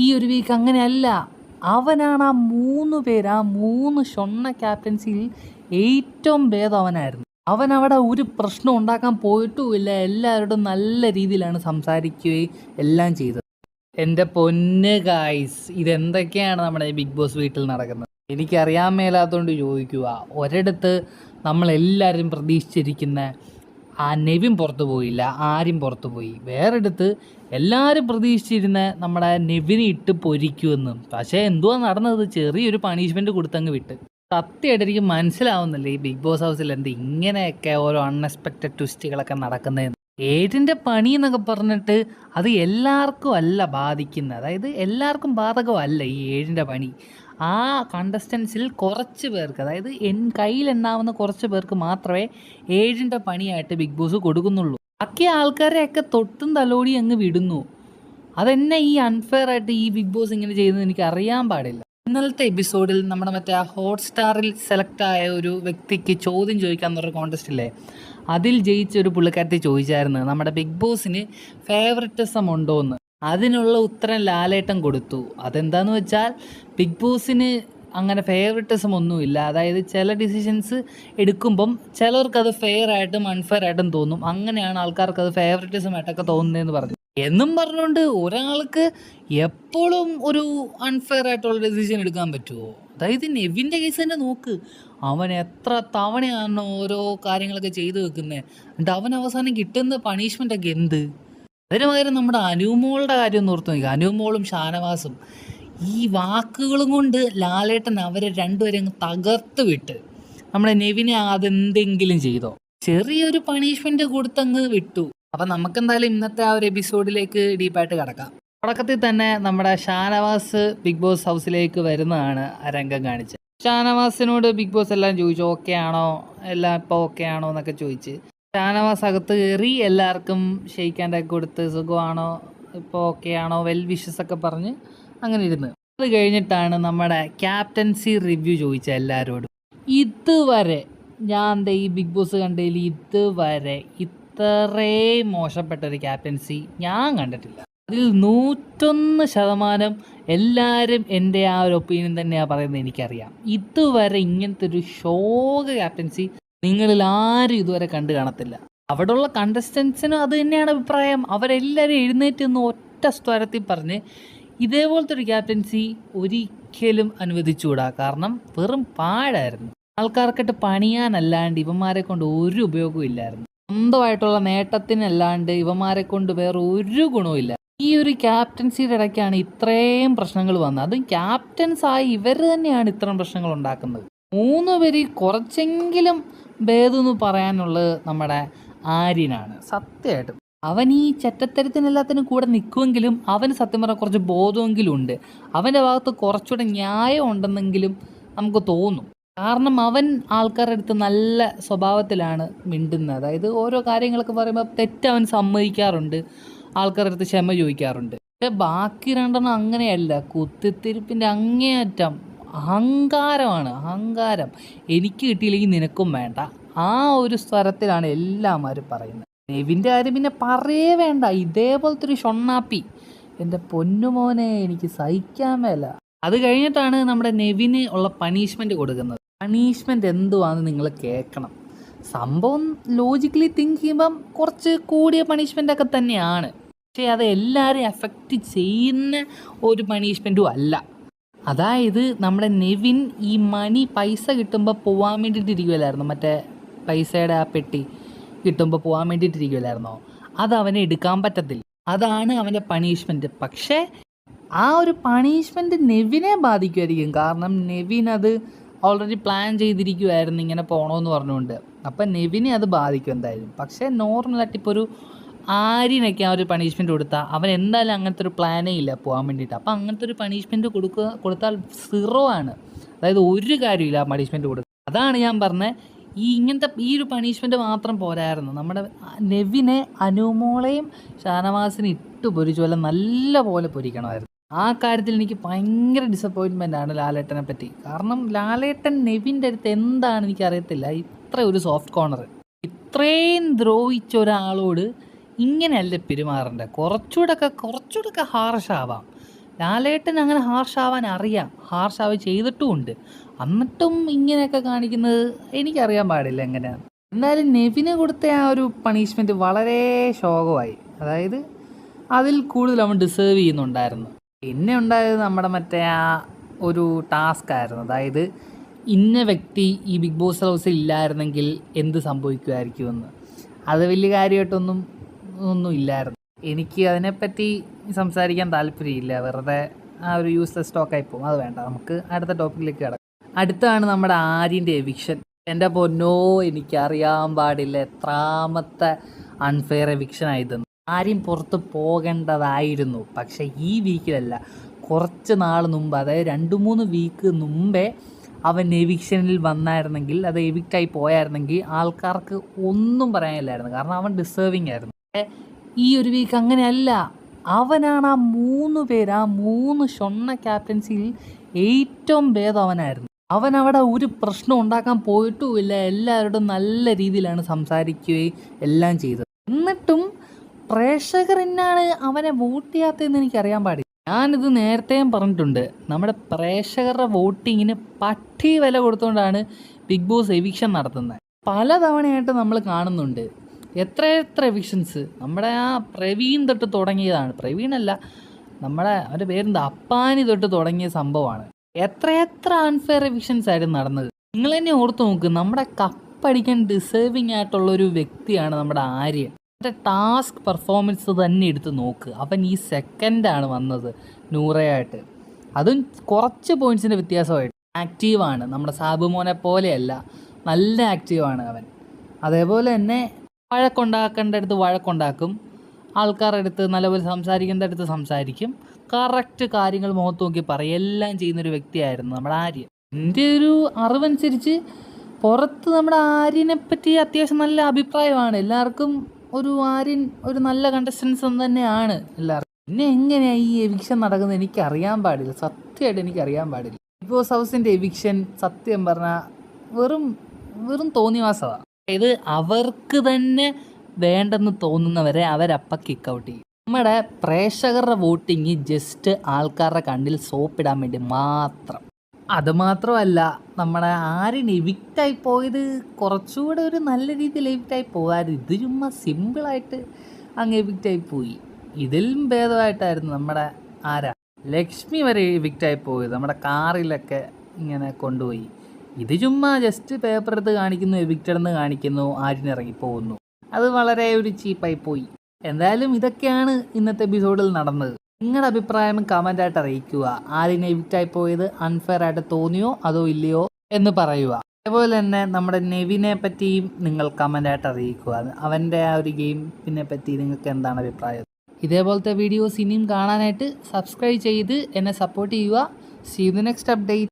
ഈ ഒരു വീക്ക് അങ്ങനെയല്ല. അവനാണ് ആ 3 പേര്, ആ 3 ഷൊണ്ണ ക്യാപ്റ്റൻസിയിൽ ഏറ്റവും ഭേദം അവനായിരുന്നു. അവനവിടെ ഒരു പ്രശ്നം ഉണ്ടാക്കാൻ പോയിട്ടുമില്ല. എല്ലാവരോടും നല്ല രീതിയിലാണ് സംസാരിക്കുകയും എല്ലാം ചെയ്തത്. എൻ്റെ പൊന്ന് ഗായ്സ്, ഇതെന്തൊക്കെയാണ് നമ്മുടെ ബിഗ് ബോസ് വീട്ടിൽ നടക്കുന്നത്? എനിക്കറിയാൻ മേലാത്തതുകൊണ്ട് ചോദിക്കുക. ഒരിടത്ത് നമ്മളെല്ലാവരും പ്രതീക്ഷിച്ചിരിക്കുന്ന ആ നെവിൻ പുറത്തു പോയില്ല, ആരും പുറത്തു പോയി. വേറെടുത്ത് എല്ലാവരും പ്രതീക്ഷിച്ചിരുന്ന നമ്മുടെ നെവിനെ ഇട്ട് പൊരിക്കുമെന്നും. പക്ഷേ എന്തുവാ നടന്നത്? ചെറിയൊരു പണിഷ്മെൻറ്റ് കൊടുത്തങ്ങ് വിട്ട്. സത്യമായിട്ട് എനിക്ക് മനസ്സിലാവുന്നില്ല ഈ ബിഗ് ബോസ് ഹൗസിൽ എന്ത് ഇങ്ങനെയൊക്കെ ഓരോ അൺഎക്സ്പെക്റ്റഡ് ട്വിസ്റ്റുകളൊക്കെ നടക്കുന്നതെന്ന്. ഏതിൻ്റെ പണി എന്നൊക്കെ പറഞ്ഞിട്ട് അത് എല്ലാവർക്കും അല്ല ബാധിക്കുന്നത്. അതായത് എല്ലാവർക്കും ബാധകമല്ല ഈ ഏഴിൻ്റെ പണി. ആ കണ്ടസ്റ്റൻസിൽ കുറച്ച് പേർക്ക്, അതായത് കയ്യിലെണ്ണാവുന്ന കുറച്ച് പേർക്ക് മാത്രമേ ഏഴിൻ്റെ പണിയായിട്ട് ബിഗ് ബോസ് കൊടുക്കുന്നുള്ളൂ. ബാക്കി ആൾക്കാരെയൊക്കെ തൊട്ടും തലോടി അങ്ങ് വിടുന്നു. അതെന്നെ ഈ അൺഫെയർ ആയിട്ട് ഈ ബിഗ് ബോസ് ഇങ്ങനെ ചെയ്യുന്നത് എനിക്ക് അറിയാൻ പാടില്ല. ഇന്നലത്തെ എപ്പിസോഡിൽ നമ്മുടെ മറ്റേ ഹോട്ട്സ്റ്റാറിൽ സെലക്ട് ആയ ഒരു വ്യക്തിക്ക് ചോദ്യം ചോദിക്കാൻ പറഞ്ഞ കോൺടെസ്റ്റ് ഇല്ലേ, അതിൽ ജയിച്ച ഒരു പുള്ളിക്കാരത്തി ചോദിച്ചായിരുന്നു നമ്മുടെ ബിഗ് ബോസിന് ഫേവറിറ്റിസം ഉണ്ടോ എന്ന്. അതിനുള്ള ഉത്തരം ലാലേട്ടൻ കൊടുത്തു. അതെന്താന്ന് വെച്ചാൽ ബിഗ് ബോസിന് അങ്ങനെ ഫേവറിറ്റിസം ഒന്നുമില്ല. അതായത് ചില ഡിസിഷൻസ് എടുക്കുമ്പം ചിലർക്കത് ഫെയർ ആയിട്ടും അൺഫെയർ ആയിട്ടും തോന്നും. അങ്ങനെയാണ് ആൾക്കാർക്ക് അത് ഫേവറിറ്റിസം ആയിട്ടൊക്കെ തോന്നുന്നതെന്ന് പറഞ്ഞു. എന്നും പറഞ്ഞുകൊണ്ട് ഒരാൾക്ക് എപ്പോഴും ഒരു അൺഫെയർ ആയിട്ടുള്ള ഡിസിഷൻ എടുക്കാൻ പറ്റുമോ? അതായത് നെവിൻ്റെ കേസ് തന്നെ നോക്ക്. അവൻ എത്ര തവണയാണ് ഓരോ കാര്യങ്ങളൊക്കെ ചെയ്തു വെക്കുന്നത്. എന്നിട്ട് അവൻ അവസാനം കിട്ടുന്ന പണിഷ്മെൻ്റൊക്കെ എന്ത്? അതിന് പകരം നമ്മുടെ അനുമോളുടെ കാര്യം ഒന്ന് ഓർത്ത് നോക്കുക. അനുമോളും ഷാനവാസും ഈ വാക്കുകളും കൊണ്ട് ലാലേട്ടൻ അവരെ രണ്ടുപേരും അങ്ങ് തകർത്ത് വിട്ട്. നമ്മുടെ നെവിനെ അതെന്തെങ്കിലും ചെയ്തോ? ചെറിയൊരു പണിഷ്മെൻറ്റ് കൊടുത്തങ്ങ് വിട്ടു. അപ്പം നമുക്കെന്തായാലും ഇന്നത്തെ ആ ഒരു എപ്പിസോഡിലേക്ക് ഡീപ്പായിട്ട് കിടക്കാം. തുടക്കത്തിൽ തന്നെ നമ്മുടെ ഷാനവാസ് ബിഗ് ബോസ് ഹൗസിലേക്ക് വരുന്നതാണ് ആ രംഗം കാണിച്ചത്. ഷാനവാസിനോട് ബിഗ് ബോസ് എല്ലാം ചോദിച്ചു, ഓക്കെ ആണോ, എല്ലാം ഇപ്പോൾ ഓക്കെ ആണോ എന്നൊക്കെ ചോദിച്ച് ഷാനവാസ് അകത്ത് കയറി എല്ലാവർക്കും ഷെയ്ക്കാൻ്റെയൊക്കെ കൊടുത്ത് സുഖമാണോ, ഇപ്പോൾ ഓക്കെ ആണോ, വെൽ വിഷസ് ഒക്കെ പറഞ്ഞ് അങ്ങനെ ഇരുന്ന്. അത് കഴിഞ്ഞിട്ടാണ് നമ്മുടെ ക്യാപ്റ്റൻസി റിവ്യൂ ചോദിച്ച എല്ലാവരോടും. ഇതുവരെ ഞാൻ ഈ ബിഗ് ബോസ് കണ്ടതിൽ ഇതുവരെ ഇത്രയും മോശപ്പെട്ട ഒരു ക്യാപ്റ്റൻസി ഞാൻ കണ്ടിട്ടില്ല. അതിൽ 101% എല്ലാവരും എൻ്റെ ആ ഒരു ഒപ്പീനിയൻ തന്നെയാണ് പറയുന്നത്. എനിക്കറിയാം ഇതുവരെ ഇങ്ങനത്തെ ഒരു ഷോക ക്യാപ്റ്റൻസി നിങ്ങളിൽ ആരും ഇതുവരെ കണ്ടു കാണത്തില്ല. അവിടെയുള്ള കണ്ടസ്റ്റൻസിനും അത് തന്നെയാണ് അഭിപ്രായം. അവരെല്ലാവരും എഴുന്നേറ്റ് നിന്ന് ഒറ്റ സ്വരത്തിൽ പറഞ്ഞ് ഇതേപോലത്തെ ഒരു ക്യാപ്റ്റൻസി ഒരിക്കലും അനുവദിച്ചുകൂടാ. കാരണം വെറും പാഴായിരുന്നു. ആൾക്കാർക്കിട്ട് പണിയാനല്ലാണ്ട് ഇവന്മാരെ കൊണ്ട് ഒരു ഉപയോഗവും ഇല്ലായിരുന്നു. സ്വന്തമായിട്ടുള്ള നേട്ടത്തിനല്ലാണ്ട് ഇവന്മാരെ കൊണ്ട് വേറെ ഒരു ഗുണവും ഇല്ല. ഈ ഒരു ക്യാപ്റ്റൻസിയുടെ ഇടയ്ക്കാണ് ഇത്രയും പ്രശ്നങ്ങൾ വന്നത്. അതും ക്യാപ്റ്റൻസായി ഇവർ തന്നെയാണ് ഇത്രയും പ്രശ്നങ്ങൾ ഉണ്ടാക്കുന്നത്. 3 പേര് കുറച്ചെങ്കിലും ഭേദമെന്ന് പറയാനുള്ളത് നമ്മുടെ ആര്യനാണ്. സത്യമായിട്ടും അവൻ ഈ ചെറ്റത്തരത്തിനെല്ലാത്തിനും കൂടെ നിൽക്കുമെങ്കിലും അവന് സത്യം പറഞ്ഞാൽ കുറച്ച് ബോധമെങ്കിലും ഉണ്ട്. അവൻ്റെ ഭാഗത്ത് കുറച്ചുകൂടെ ന്യായം ഉണ്ടെന്നെങ്കിലും നമുക്ക് തോന്നും. കാരണം അവൻ ആൾക്കാരുടെ അടുത്ത് നല്ല സ്വഭാവത്തിലാണ് മിണ്ടുന്നത്. അതായത് ഓരോ കാര്യങ്ങളൊക്കെ പറയുമ്പോൾ തെറ്റവൻ സമ്മതിക്കാറുണ്ട്, ആൾക്കാരുടെ അടുത്ത് ക്ഷമ ചോദിക്കാറുണ്ട്. പക്ഷെ ബാക്കി 2 അങ്ങനെയല്ല. കുത്തിത്തിരിപ്പിൻ്റെ അങ്ങേയറ്റം അഹങ്കാരമാണ്. അഹങ്കാരം. എനിക്ക് കിട്ടിയില്ലെങ്കിൽ നിനക്കും വേണ്ട, ആ ഒരു സ്വരത്തിലാണ് എല്ലാവരും പറയുന്നത്. നെവിൻ്റെ കാര്യം പിന്നെ പറയേ വേണ്ട. ഇതേപോലത്തെ ഒരു ഷൊണ്ണാപ്പി എൻ്റെ പൊന്നുമോനെ എനിക്ക് സഹിക്കാൻ മേല. അത് കഴിഞ്ഞിട്ടാണ് നമ്മുടെ നെവിന് ഉള്ള പണിഷ്മെൻറ്റ് കൊടുക്കുന്നത്. പണിഷ്മെൻറ്റ് എന്തുവാന്ന് നിങ്ങൾ കേൾക്കണം. സംഭവം ലോജിക്കലി തിങ്ക് ചെയ്യുമ്പം കുറച്ച് കൂടിയ പണിഷ്മെൻറ്റൊക്കെ തന്നെയാണ്. പക്ഷേ അത് എല്ലാവരെയും എഫക്റ്റ് ചെയ്യുന്ന ഒരു പണിഷ്മെൻറ്റും അല്ല. അതായത് നമ്മുടെ നെവിൻ ഈ പൈസ കിട്ടുമ്പോൾ പോകാൻ വേണ്ടിയിട്ടിരിക്കുമല്ലായിരുന്നു. മറ്റേ പൈസയുടെ ആ പെട്ടി കിട്ടുമ്പോൾ പോകാൻ വേണ്ടിയിട്ടിരിക്കുമല്ലായിരുന്നോ? അത് അവനെ എടുക്കാൻ പറ്റത്തില്ല. അതാണ് അവൻ്റെ പണിഷ്മെൻറ്റ്. പക്ഷേ ആ ഒരു പണിഷ്മെൻറ്റ് നെവിനെ ബാധിക്കുമായിരിക്കും. കാരണം നെവിൻ അത് ഓൾറെഡി പ്ലാൻ ചെയ്തിരിക്കുമായിരുന്നു ഇങ്ങനെ പോകണമെന്ന് പറഞ്ഞുകൊണ്ട്. അപ്പം നെവിനെ അത് ബാധിക്കും എന്തായാലും. പക്ഷേ നോർമലായിട്ട് ഇപ്പോൾ ഒരു ആര്യനൊക്കെ ആ ഒരു പണിഷ്മെൻറ്റ് കൊടുത്താൽ അവൻ എന്തായാലും അങ്ങനത്തെ ഒരു പ്ലാനേ ഇല്ല പോകാൻ വേണ്ടിയിട്ട്. അപ്പം അങ്ങനത്തെ ഒരു പണിഷ്മെൻറ്റ് കൊടുത്താൽ 0 ആണ്. അതായത് ഒരു കാര്യമില്ല ആ പണിഷ്മെൻറ്റ് കൊടുക്കുക. അതാണ് ഞാൻ പറഞ്ഞത്. ഈ ഒരു പണിഷ്മെൻറ്റ് മാത്രം പോരായിരുന്നു. നമ്മുടെ നെവിനെ അനുമോളെയും ഷാനവാസിനെ ഇട്ട് പൊരിച്ച പോലെ നല്ല പോലെ പൊരിക്കണമായിരുന്നു. ആ കാര്യത്തിൽ എനിക്ക് ഭയങ്കര ഡിസപ്പോയിൻമെൻ്റ് ആണ് ലാലേട്ടനെ പറ്റി. കാരണം ലാലേട്ടൻ നെവിൻ്റെ അടുത്ത് എന്താണ് എനിക്കറിയത്തില്ല, ഇത്ര ഒരു സോഫ്റ്റ് കോർണർ. ഇത്രയും ദ്രോഹിച്ച ഒരാളോട് ഇങ്ങനെയല്ല പെരുമാറേണ്ടത്. കുറച്ചുകൂടെ ഹാർഷാവാം. ലാലേട്ടൻ അങ്ങനെ ഹാർഷാവാൻ അറിയാം, ഹാർഷാവ് ചെയ്തിട്ടുമുണ്ട്. എന്നിട്ടും ഇങ്ങനെയൊക്കെ കാണിക്കുന്നത് എനിക്കറിയാൻ പാടില്ല എങ്ങനെയാണ്. എന്തായാലും നെവിന് കൊടുത്ത ആ ഒരു പണിഷ്മെൻറ്റ് വളരെ ശോകമായി. അതായത് അതിൽ കൂടുതൽ അവൻ ഡിസേർവ് ചെയ്യുന്നുണ്ടായിരുന്നു. പിന്നെ ഉണ്ടായത് നമ്മുടെ മറ്റേ ആ ഒരു ടാസ്ക് ആയിരുന്നു. അതായത് ഇന്ന വ്യക്തി ഈ ബിഗ് ബോസ് ഹൗസിൽ ഇല്ലായിരുന്നെങ്കിൽ എന്ത് സംഭവിക്കുമായിരിക്കുമെന്ന്. അത് വലിയ കാര്യമായിട്ടൊന്നും ഇല്ലായിരുന്നു. എനിക്ക് അതിനെപ്പറ്റി സംസാരിക്കാൻ താല്പര്യമില്ല. വെറുതെ ആ ഒരു യൂസ്ലെസ് ടോക്കായി പോകും. അത് വേണ്ട, നമുക്ക് അടുത്ത ടോപ്പിക്കിലേക്ക് കിടക്കാം. അടുത്താണ് നമ്മുടെ ആര്യൻ്റെ എവിക്ഷൻ. എൻ്റെ പൊന്നോ, എനിക്കറിയാൻ പാടില്ല എത്രാമത്തെ അൺഫെയർ എവിക്ഷൻ ആയതെന്ന്. ആര്യം പുറത്ത് പോകേണ്ടതായിരുന്നു. പക്ഷേ ഈ വീക്കിലല്ല, കുറച്ച് നാൾ മുമ്പ്, അതായത് 2-3 വീക്ക് മുമ്പേ അവൻ എവിക്ഷനിൽ വന്നായിരുന്നെങ്കിൽ, അത് എവിക്റ്റായി പോയായിരുന്നെങ്കിൽ ആൾക്കാർക്ക് ഒന്നും പറയാനില്ലായിരുന്നു. കാരണം അവൻ ഡിസേർവിങ് ആയിരുന്നു. ഈ ഒരു വീക്ക് അങ്ങനെയല്ല. അവനാണ് ആ 3 പേര്, ആ 3 ഷൊണ്ണ ക്യാപ്റ്റൻസിയിൽ ഏറ്റവും ഭേദം അവനായിരുന്നു. അവൻ അവിടെ ഒരു പ്രശ്നം ഉണ്ടാക്കാൻ പോയിട്ടുമില്ല. എല്ലാവരോടും നല്ല രീതിയിലാണ് സംസാരിക്കുകയും എല്ലാം ചെയ്തത്. എന്നിട്ടും പ്രേക്ഷകർ എന്നാണ് അവനെ വോട്ട് ചെയ്യാത്തതെന്ന് എനിക്കറിയാൻ പാടില്ല. ഞാനിത് നേരത്തെയും പറഞ്ഞിട്ടുണ്ട്, നമ്മുടെ പ്രേക്ഷകരുടെ വോട്ടിങ്ങിന് പട്ടി വില കൊടുത്തുകൊണ്ടാണ് ബിഗ് ബോസ് എവിക്ഷൻ നടത്തുന്നത്. പല തവണയായിട്ട് നമ്മൾ കാണുന്നുണ്ട് എത്ര എവിക്ഷൻസ്. നമ്മുടെ ആ പ്രവീൺ തൊട്ട് തുടങ്ങിയതാണ്. പ്രവീണല്ല, അവൻ്റെ പേരെന്താ, അപ്പാനി തൊട്ട് തുടങ്ങിയ സംഭവമാണ്. എത്ര അൺഫെയർ എവിക്ഷൻസ് ആയിരുന്നു നടന്നത്. നിങ്ങൾ തന്നെ ഓർത്ത് നോക്ക്, നമ്മുടെ കപ്പടിക്കാൻ ഡിസേർവിങ് ആയിട്ടുള്ളൊരു വ്യക്തിയാണ് നമ്മുടെ ആര്യൻ. ടാസ്ക് പെർഫോമൻസ് തന്നെ എടുത്ത് നോക്ക്. അവൻ ഈ സെക്കൻഡാണ് വന്നത് നൂറയായിട്ട്, അതും കുറച്ച് പോയിൻറ്റ്സിൻ്റെ വ്യത്യാസമായിട്ട്. ആക്റ്റീവാണ്, നമ്മുടെ സാബുമോനെ പോലെയല്ല, നല്ല ആക്റ്റീവാണ് അവൻ. അതേപോലെ തന്നെ വഴക്കുണ്ടാക്കേണ്ട അടുത്ത് വഴക്കുണ്ടാക്കും, ആൾക്കാരുടെ അടുത്ത് നല്ലപോലെ സംസാരിക്കേണ്ട അടുത്ത് സംസാരിക്കും, കറക്റ്റ് കാര്യങ്ങൾ മുഖത്ത് നോക്കി പറയും, എല്ലാം ചെയ്യുന്നൊരു വ്യക്തിയായിരുന്നു നമ്മുടെ ആര്യൻ. എൻ്റെ ഒരു അറിവനുസരിച്ച് പുറത്ത് നമ്മുടെ ആര്യനെ പറ്റി അത്യാവശ്യം നല്ല അഭിപ്രായമാണ് എല്ലാവർക്കും. ആര്യൻ ഒരു നല്ല കണ്ടസ്റ്റൻസ് തന്നെയാണ് എല്ലാവർക്കും. പിന്നെ എങ്ങനെയാണ് ഈ എവിക്ഷൻ നടക്കുന്നത് എനിക്കറിയാൻ പാടില്ല, സത്യമായിട്ട് എനിക്കറിയാൻ പാടില്ല. ബിഗ് ബോസ് ഹൗസിൻ്റെ എവിക്ഷൻ സത്യം പറഞ്ഞാൽ വെറും തോന്നിവാസമാണ്. ഇത് അവർക്ക് തന്നെ വേണ്ടെന്ന് തോന്നുന്നവരെ അവരപ്പം കിക്ക് ഔട്ട് ചെയ്യും. നമ്മുടെ പ്രേക്ഷകരുടെ വോട്ടിങ് ജസ്റ്റ് ആൾക്കാരുടെ കണ്ണിൽ സോപ്പിടാൻ വേണ്ടി മാത്രം. അതുമാത്രമല്ല, നമ്മുടെ ആര്യൻ എവിക്റ്റായി പോയത് കുറച്ചുകൂടെ ഒരു നല്ല രീതിയിൽ എവിക്റ്റായി പോകാമായിരുന്നു. ഇത് ചുമ്മാ സിമ്പിളായിട്ട് അങ്ങ് എവിക്റ്റായി പോയി. ഇതിലും ഭേദമായിട്ടായിരുന്നു നമ്മുടെ ലക്ഷ്മി വരെ എവിക്റ്റായി പോയത്. നമ്മുടെ കാറിലൊക്കെ ഇങ്ങനെ കൊണ്ടുപോയി. ഇത് ചുമ്മാ ജസ്റ്റ് പേപ്പർ എടുത്ത് കാണിക്കുന്നു, എവിക്റ്റഡ് എന്ന് കാണിക്കുന്നു, ആര്യൻ ഇറങ്ങിപ്പോകുന്നു. അത് വളരെ ഒരു ചീപ്പായി പോയി. എന്തായാലും ഇതൊക്കെയാണ് ഇന്നത്തെ എപ്പിസോഡിൽ നടന്നത്. നിങ്ങളുടെ അഭിപ്രായം കമൻ്റായിട്ട് അറിയിക്കുക. ആര്യൻ എവിക്റ്റായി പോയത് അൺഫെയർ ആയിട്ട് തോന്നിയോ അതോ ഇല്ലയോ എന്ന് പറയുക. അതേപോലെ തന്നെ നമ്മുടെ നെവിനെ പറ്റിയും നിങ്ങൾ കമൻ്റായിട്ട് അറിയിക്കുക. അവൻ്റെ ആ ഒരു ഗെയിമിനെ പറ്റി നിങ്ങൾക്ക് എന്താണ് അഭിപ്രായം? ഇതേപോലത്തെ വീഡിയോസ് ഇനിയും കാണാനായിട്ട് സബ്സ്ക്രൈബ് ചെയ്ത് എന്നെ സപ്പോർട്ട് ചെയ്യുക. See you the next update.